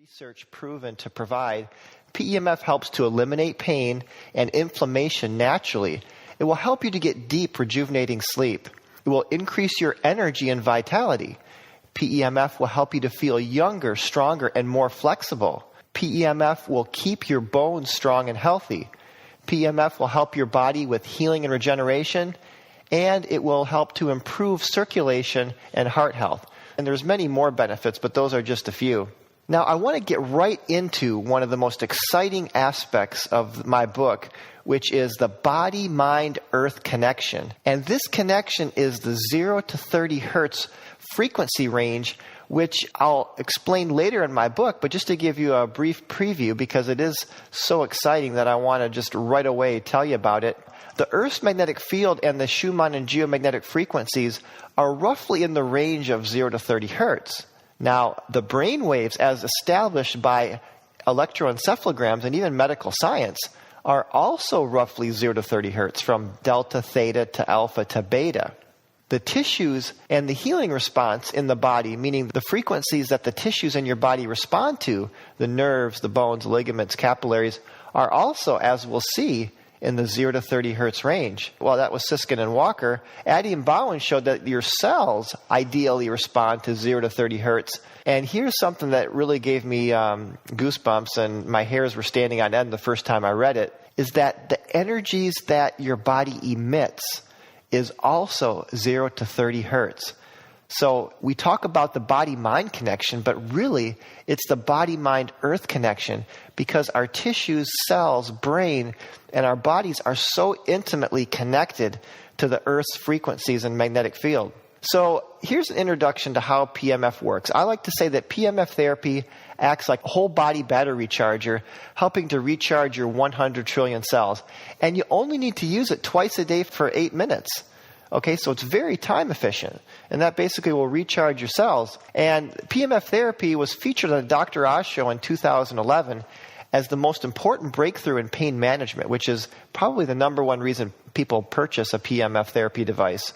research proven to provide, PEMF helps to eliminate pain and inflammation naturally. It will help you to get deep, rejuvenating sleep. It will increase your energy and vitality. PEMF will help you to feel younger, stronger, and more flexible. PEMF will keep your bones strong and healthy. PEMF will help your body with healing and regeneration, and it will help to improve circulation and heart health. And there's many more benefits, but those are just a few. Now, I want to get right into one of the most exciting aspects of my book, which is the body-mind-earth connection. And this connection is the 0 to 30 hertz frequency range, which I'll explain later in my book, but just to give you a brief preview, because it is so exciting that I want to just right away tell you about it. The Earth's magnetic field and the Schumann and geomagnetic frequencies are roughly in the range of 0 to 30 hertz. Now, the brain waves, as established by electroencephalograms and even medical science, are also roughly 0 to 30 hertz, from delta, theta, to alpha, to beta. The tissues and the healing response in the body, meaning the frequencies that the tissues in your body respond to, the nerves, the bones, ligaments, capillaries, are also, as we'll see, in the 0 to 30 hertz range. Well, that was Siskin and Walker. Addy and Bowen showed that your cells ideally respond to 0 to 30 hertz. And here's something that really gave me goosebumps, and my hairs were standing on end the first time I read it, is that the energies that your body emits is also 0 to 30 hertz. So we talk about the body-mind connection, but really it's the body-mind-earth connection, because our tissues, cells, brain, and our bodies are so intimately connected to the Earth's frequencies and magnetic field. So here's an introduction to how PMF works. I like to say that PMF therapy acts like a whole body battery charger, helping to recharge your 100 trillion cells. And you only need to use it twice a day for 8 minutes. Okay, so it's very time efficient, and that basically will recharge your cells. And PMF therapy was featured on the Dr. Oz show in 2011 as the most important breakthrough in pain management, which is probably the number one reason people purchase a PMF therapy device.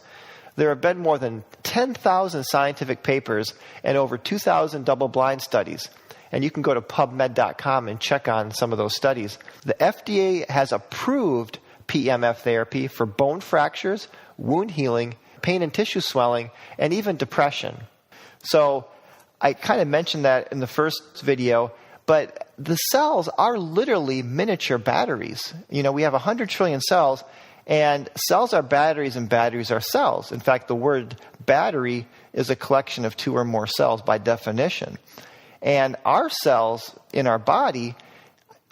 There have been more than 10,000 scientific papers and over 2,000 double-blind studies. And you can go to PubMed.com and check on some of those studies. The FDA has approved PMF therapy for bone fractures, wound healing, pain and tissue swelling, and even depression. So I kind of mentioned that in the first video, but the cells are literally miniature batteries. You know, we have 100 trillion cells, and cells are batteries and batteries are cells. In fact, the word battery is a collection of two or more cells by definition. And our cells in our body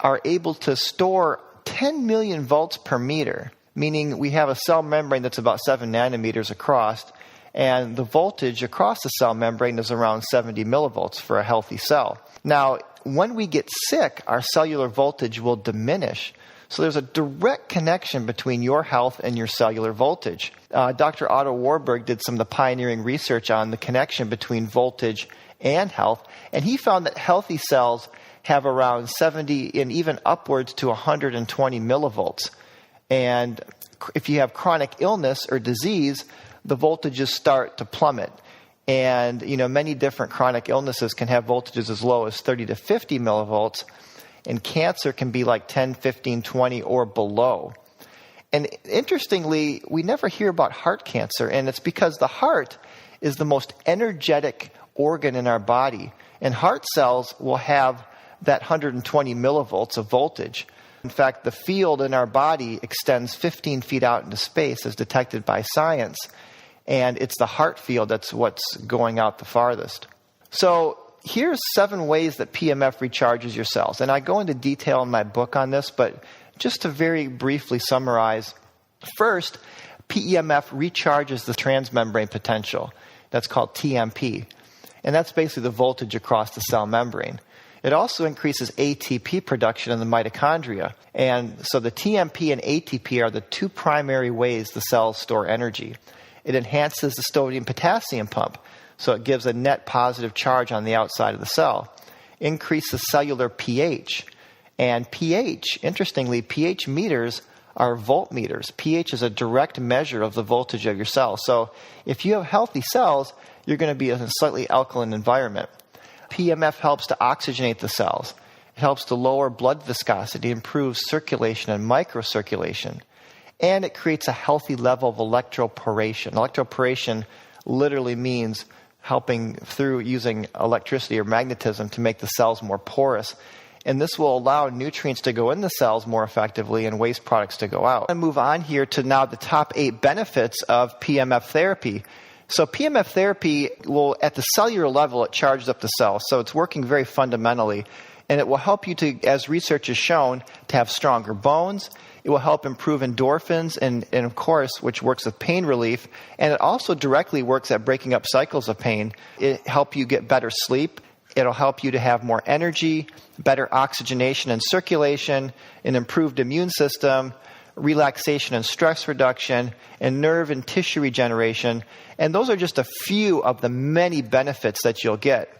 are able to store 10 million volts per meter, meaning we have a cell membrane that's about 7 nanometers across, and the voltage across the cell membrane is around 70 millivolts for a healthy cell. Now, when we get sick, our cellular voltage will diminish. So there's a direct connection between your health and your cellular voltage. Dr. Otto Warburg did some of the pioneering research on the connection between voltage and health, and he found that healthy cells have around 70 and even upwards to 120 millivolts. And if you have chronic illness or disease, the voltages start to plummet. And, you know, many different chronic illnesses can have voltages as low as 30 to 50 millivolts. And cancer can be like 10, 15, 20 or below. And interestingly, we never hear about heart cancer. And it's because the heart is the most energetic organ in our body. And heart cells will have that 120 millivolts of voltage. In fact, the field in our body extends 15 feet out into space as detected by science. And it's the heart field that's what's going out the farthest. So here's 7 ways that PMF recharges your cells. And I go into detail in my book on this, but just to very briefly summarize. First, PEMF recharges the transmembrane potential. That's called TMP. And that's basically the voltage across the cell membrane. It also increases ATP production in the mitochondria. And so the TMP and ATP are the 2 primary ways the cells store energy. It enhances the sodium-potassium pump, so it gives a net positive charge on the outside of the cell. Increases cellular pH. And pH, interestingly, pH meters are voltmeters. pH is a direct measure of the voltage of your cells. So if you have healthy cells, you're going to be in a slightly alkaline environment. PEMF helps to oxygenate the cells. It helps to lower blood viscosity, improves circulation and microcirculation. And it creates a healthy level of electroporation. Electroporation literally means helping through using electricity or magnetism to make the cells more porous. And this will allow nutrients to go in the cells more effectively and waste products to go out. I'm going to move on here to now the top 8 benefits of PEMF therapy. So PEMF therapy will, at the cellular level, it charges up the cells. So it's working very fundamentally. And it will help you to, as research has shown, to have stronger bones. It will help improve endorphins and of course, which works with pain relief. And it also directly works at breaking up cycles of pain. It helps you get better sleep. It'll help you to have more energy, better oxygenation and circulation, an improved immune system, relaxation and stress reduction, and nerve and tissue regeneration. And those are just a few of the many benefits that you'll get.